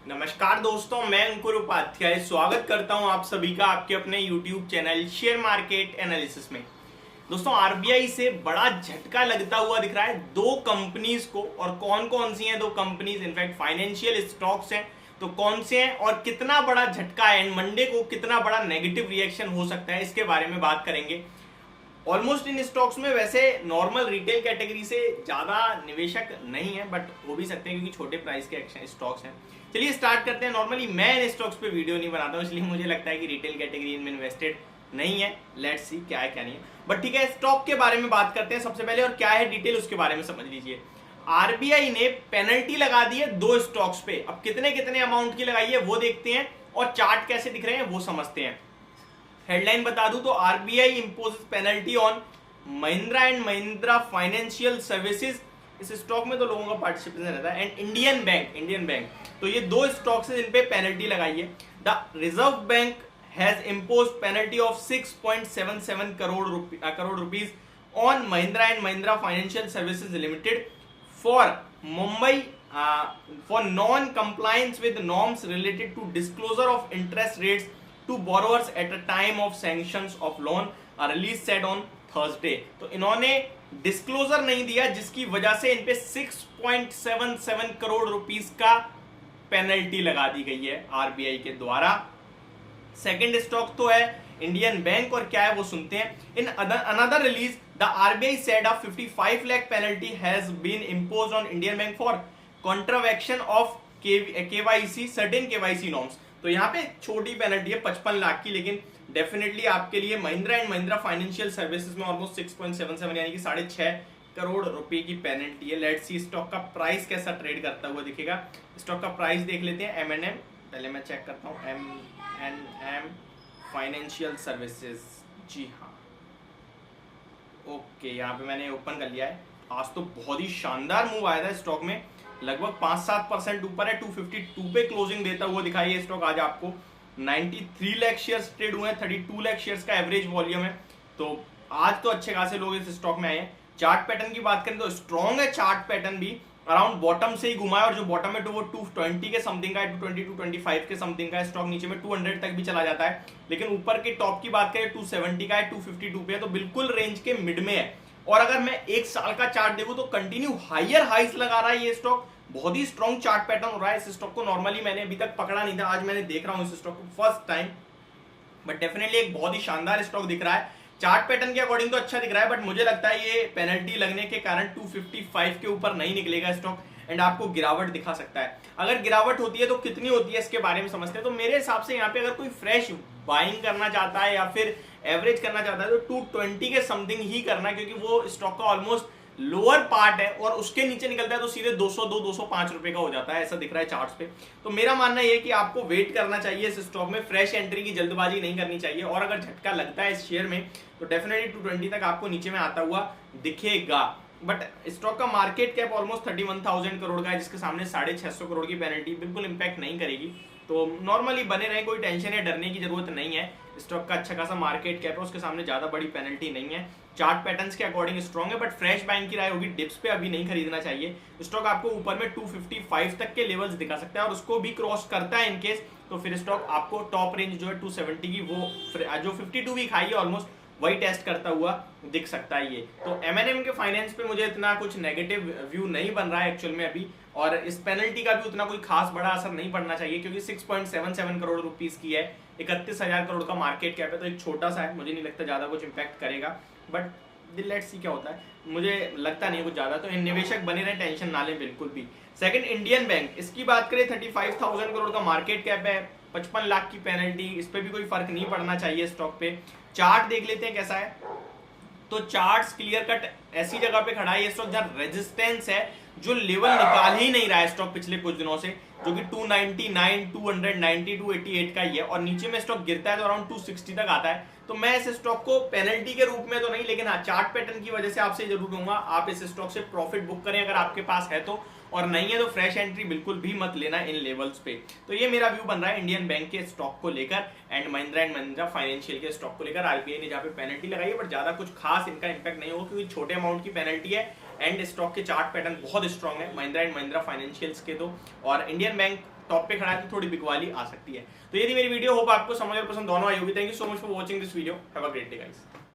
नमस्कार दोस्तों, मैं अंकुर उपाध्याय स्वागत करता हूं आप सभी का आपके अपने YouTube channel share market analysis में। दोस्तों, आरबीआई से बड़ा झटका लगता हुआ दिख रहा है दो कंपनीज को। और कौन कौन सी हैं दो कंपनीज? इनफैक्ट फाइनेंशियल स्टॉक्स हैं, तो कौन से हैं और कितना बड़ा झटका है, मंडे को कितना बड़ा नेगेटिव रिएक्शन हो सकता है, इसके बारे में बात करेंगे। ऑलमोस्ट इन स्टॉक्स में वैसे नॉर्मल रिटेल कैटेगरी से ज्यादा निवेशक नहीं है, बट हो भी सकते हैं क्योंकि छोटे प्राइस के स्टॉक्स हैं। चलिए स्टार्ट करते हैं। नॉर्मली मैं इन स्टॉक्स पे वीडियो नहीं बनाता हूँ, इसलिए मुझे लगता है कि रिटेल कैटेगरी इनमें इन्वेस्टेड नहीं है। लेट्स सी क्या है क्या नहीं है, बट ठीक है, स्टॉक के बारे में बात करते हैं सबसे पहले। और क्या है डिटेल उसके बारे में समझ लीजिए। आरबीआई ने पेनल्टी लगा दी है दो स्टॉक्स पे। अब कितने कितने अमाउंट की लगाई है वो देखते हैं, और चार्ट कैसे दिख रहे हैं वो समझते हैं। हेडलाइन बता दूं तो RBI imposes penalty on Mahindra and Mahindra financial services. इस स्टॉक में तो लोगों का पार्टिसिपेशन रहता है, एंड इंडियन बैंक। तो ये दो स्टॉक्स हैं जिन पे पेनल्टी लगाई है। The reserve bank has impose penalty of 6.77 crore rupees on Mahindra and Mahindra financial services limited for Mumbai for non-compliance with norms related to disclosure of interest rates to borrowers at a time of sanctions of loan, a release said on Thursday। तो इन्होंने disclosure नहीं दिया, जिसकी वजह से इन पे 6.77 crore rupees का penalty लगा दी गई है आरबीआई के द्वारा। सेकंड स्टॉक तो है इंडियन बैंक, और क्या है वो सुनते हैं। In another release the RBI said a 55 lakh penalty has been imposed on Indian Bank for contravention of KYC certain KYC norms। तो यहाँ पे छोटी पेनल्टी है 55 लाख की, लेकिन डेफिनेटली आपके लिए Mahindra and Mahindra financial services में ऑलमोस्ट 6.77 यानी कि 6.5 करोड़ रुपए की पेनल्टी है। लेट्स सी स्टॉक का प्राइस कैसा ट्रेड करता हुआ दिखेगा। स्टॉक का प्राइस देख लेते हैं। M&M, पहले मैं चेक करता हूँ। M&M फाइनेंशियल सर्विसेज, जी हाँ, ओके, यहाँ पे मैंने ओपन कर लिया है। आज तो बहुत ही शानदार मूव आया था स्टॉक में, लगभग 5-7% ऊपर है। 252 पे क्लोजिंग देता हुआ दिखाई है स्टॉक आज आपको। 93 लाख शेयर्स ट्रेड हुए हैं, 32 लाख शेयर्स का एवरेज वॉल्यूम है। तो आज तो अच्छे खासे लोग इस स्टॉक में आए हैं। चार्ट पैटर्न की बात करें तो स्ट्रॉन्ग है चार्ट पैटर्न भी, अराउंड बॉटम से ही घुमा है, और जो बॉटम है तो वो 220 के समथिंग का है, 220 225 के समथिंग का है। स्टॉक नीचे में 200 तक भी चला जाता है, लेकिन ऊपर के टॉप की बात करें 270 का है, 252 पे है, तो बिल्कुल रेंज के मिड में है। और अगर मैं एक साल का चार्ट देखूं तो कंटिन्यू हायर हाइस लगा रहा है ये स्टॉक। बहुत ही स्ट्रॉन्ग चार्ट पैटर्न हो रहा है इस स्टॉक को। नॉर्मली मैंने अभी तक पकड़ा नहीं था, आज मैंने देख रहा हूं इस स्टॉक को फर्स्ट टाइम, बट डेफिनेटली एक बहुत ही शानदार स्टॉक दिख रहा है। चार्ट पैटर्न के अकॉर्डिंग तो अच्छा दिख रहा है, बट मुझे लगता है ये पेनल्टी लगने के कारण 255 के ऊपर नहीं निकलेगा स्टॉक, एंड आपको गिरावट दिखा सकता है। अगर गिरावट होती है तो कितनी होती है इसके बारे में समझते हैं। तो मेरे हिसाब से यहाँ पे अगर कोई फ्रेश बाइंग करना चाहता है या फिर एवरेज करना चाहता है तो 220 के समथिंग ही करना है, क्योंकि वो स्टॉक का ऑलमोस्ट लोअर पार्ट है, और उसके नीचे निकलता है तो सीधे 202-205 रुपए का हो जाता है, ऐसा दिख रहा है चार्ट्स पे। तो मेरा मानना यह है कि आपको वेट करना चाहिए इस स्टॉक में, फ्रेश एंट्री की जल्दबाजी नहीं करनी चाहिए। और अगर झटका लगता है इस शेयर में तो डेफिनेटली 220 तक आपको नीचे में आता हुआ दिखेगा। बट स्टॉक का मार्केट कैप ऑलमोस्ट 31,000 करोड़ का है, जिसके सामने 650 करोड़ की पेनल्टी बिल्कुल इंपैक्ट नहीं करेगी। तो नॉर्मली बने रहे, कोई टेंशन या डरने की जरूरत नहीं है। स्टॉक का अच्छा खासा मार्केट कैप है, उसके सामने ज्यादा बड़ी पेनल्टी नहीं है। चार्ट पैटर्न्स के अकॉर्डिंग स्ट्रॉन्ग है, बट फ्रेश बाइंग की राय होगी डिप्स पे अभी नहीं खरीदना चाहिए। स्टॉक आपको ऊपर में 255 तक के लेवल्स दिखा सकता है, और उसको भी क्रॉस करता है इनकेस तो फिर स्टॉक आपको टॉप रेंज जो है 270 की, वो जो 52 भी खाई है ऑलमोस्ट, वही टेस्ट करता हुआ दिख सकता है ये। तो M&M के फाइनेंस पे मुझे इतना कुछ नेगेटिव व्यू नहीं बन रहा है एक्चुअल में अभी, और इस पेनल्टी का भी उतना कोई खास बड़ा असर नहीं पड़ना चाहिए, क्योंकि 6.77 करोड़ रुपीस की है, 31,000 करोड़ का मार्केट कैप है, तो एक छोटा सा है, मुझे नहीं लगता ज्यादा कुछ इंपैक्ट करेगा। बट लेट्स सी क्या होता है, मुझे लगता नहीं है कुछ ज्यादा। तो निवेशक बने रहे, टेंशन ना लें बिल्कुल भी। सेकंड इंडियन बैंक, इसकी बात करें 35,000 करोड़ का मार्केट कैप है, 55 लाख की पेनल्टी, इस पे भी कोई फर्क नहीं पड़ना चाहिए स्टॉक पे। चार्ट देख लेते हैं कैसा है। तो चार्ट्स क्लियर कट ऐसी जगह पे खड़ा है ये स्टॉक जहां रेजिस्टेंस है, जो लेवल निकाल ही नहीं रहा है स्टॉक पिछले कुछ दिनों से, जो कि 299, 290, 288 का ही है, और नीचे में स्टॉक गिरता है तो अराउंड 260 तक आता है। तो मैं इस स्टॉक को पेनल्टी के रूप में तो नहीं, लेकिन हाँ चार्ट पैटर्न की वजह से आपसे जरूर कहूंगा आप इस स्टॉक से प्रॉफिट बुक करें अगर आपके पास है तो, और नहीं है तो फ्रेश एंट्री बिल्कुल भी मत लेना इन लेवल्स पे। तो ये मेरा व्यू बन रहा है इंडियन बैंक के स्टॉक को लेकर एंड महिंद्रा फाइनेंशियल के स्टॉक को लेकर। आरबीआई ने जहाँ पे पेनल्टी लगाई है, बट ज्यादा कुछ खास इनका इंपैक्ट नहीं होगा, क्योंकि छोटे अमाउंट की पेनल्टी है एंड स्टॉक के चार्ट पैटर्न बहुत स्ट्रॉन्ग है महिंद्रा एंड महिंद्रा फाइनेंशियल्स के। तो और इंडियन बैंक टॉप पे खड़ा है तो थोड़ी बिकवाली आ सकती है। तो ये थी मेरी वीडियो, होप आपको समझ और पसंद दोनों आई होगी। Thank you so much for watching this video, have a great day guys.